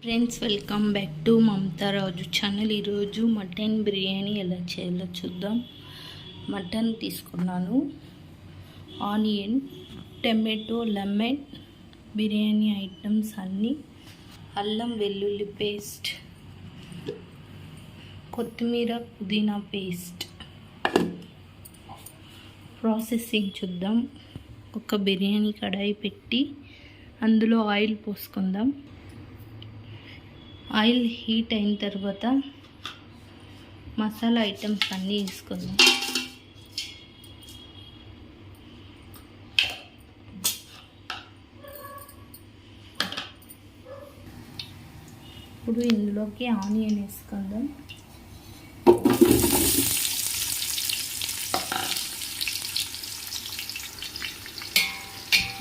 Friends, welcome back to Mamata Raju channel. ఈరోజు mutton biryani ఎలా చేయాలో చూద్దాం. మటన్ తీసుకున్నాను, onion, tomato, lemon, biryani items అన్నీ, అల్లం వెల్లుల్లి పేస్ట్, కొత్తిమీర పుదీనా పేస్ట్. ప్రాసెసింగ్ చూద్దాం. ఒక బిర్యానీ కడాయి పెట్టి అందులో ఆయిల్ పోసుకుందాం. ఆయిల్ హీట్ అయిన తర్వాత మసాలా ఐటమ్స్ అన్నీ వేసుకుందాం. ఇప్పుడు ఇందులోకి ఆనియన్ వేసుకుందాం.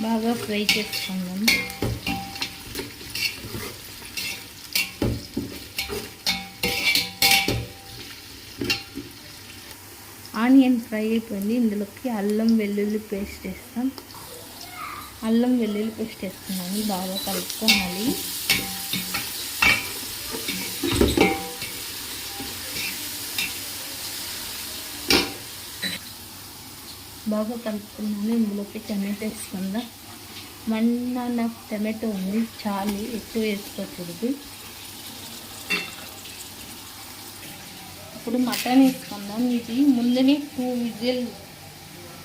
బాగా ఫ్రై చేసుకుందాం. ఆనియన్ ఫ్రై అయిపోయింది. ఇందులోకి అల్లం వెల్లుల్లి పేస్ట్ వేస్తాం. అల్లం వెల్లుల్లి పేస్ట్ వేస్తున్నాను. బాగా కలుపుకోవాలి. బాగా కలుపుకున్నాను. ఇందులోకి టమాటో వేసుకుందాం. 1.5 టమాటో ఉంది, చాలు, ఎక్కువ వేసుకోకూడదు. ఇప్పుడు మటన్ వేసుకుందాం. ఇది ముందునే 2 విజిల్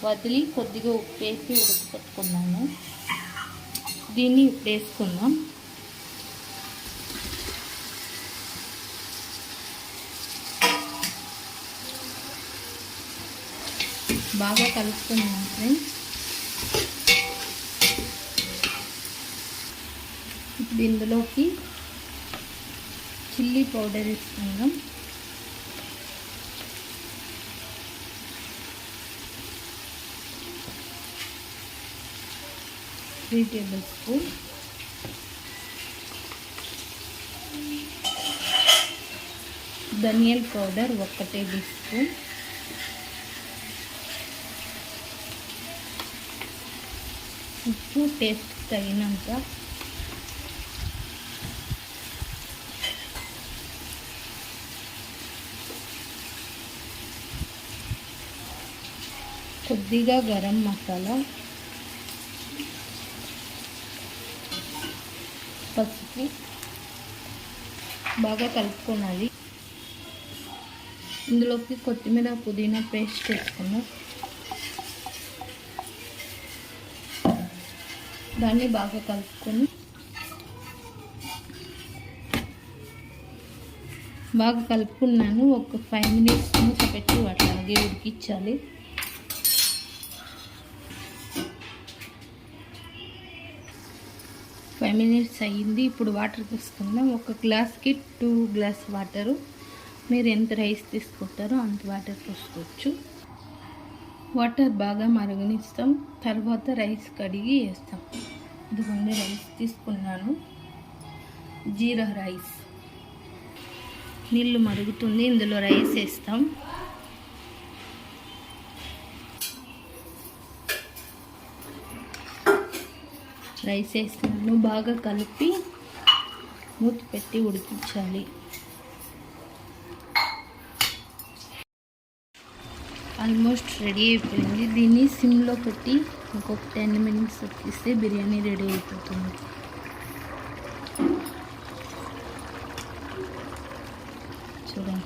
వదిలి కొద్దిగా ఉప్పు వేసి ఉడకపెట్టుకున్నాను. దీన్ని ఇప్పుడు వేసుకుందాం. బాగా కలుపుకున్నాం ఫ్రెండ్స్. ఇప్పుడు ఇందులోకి చిల్లీ పౌడర్ వేసుకుందాం. Three table spoon. ధనియాల పౌడర్ 1 టేబుల్ స్పూన్. ఉప్పు టేస్ట్ తగినంత. కొద్దిగా గరం మసాలా, పసుపు. బాగా కలుపుకోవాలి. ఇందులోకి కొత్తిమీర పుదీనా పేస్ట్ వేసుకున్నాం. దాన్ని బాగా కలుపుకొని బాగా కలుపుకున్నాను. ఒక 5 మినిట్స్ మూత పెట్టి అట్లాగే ఉడికించాలి. ఫైవ్ మినిట్స్ అయ్యింది. ఇప్పుడు వాటర్ తీసుకుందాం. ఒక గ్లాస్కి 2 గ్లాస్ వాటరు. మీరు ఎంత రైస్ తీసుకుంటారో అంత వాటర్ పోసుకోవచ్చు. వాటర్ బాగా మరగనిస్తాం. తర్వాత రైస్ కడిగి వేస్తాం. ఇదిగోండి రైస్ తీసుకున్నాను, జీరా రైస్. నీళ్ళు మరుగుతుంది. ఇందులో రైస్ వేస్తాం. రైస్ వేస్తున్నాను. బాగా కలిపి మూత పెట్టి ఉడికించాలి. ఆల్మోస్ట్ రెడీ అయిపోయింది. దీన్ని సిమ్లో పెట్టి ఇంకొక 10 మినిట్స్ ఉడికిస్తే బిర్యానీ రెడీ అయిపోతుంది. చూడండి.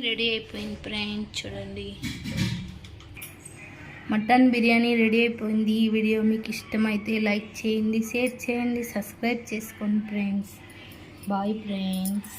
రెడీ అయిపోయింది ఫ్రెండ్స్, చూడండి. మటన్ బిర్యానీ రెడీ అయిపోయింది. ఈ వీడియో మీకు ఇష్టమైతే లైక్ చేయండి, షేర్ చేయండి, సబ్స్క్రైబ్ చేసుకోండి ఫ్రెండ్స్. Bye friends.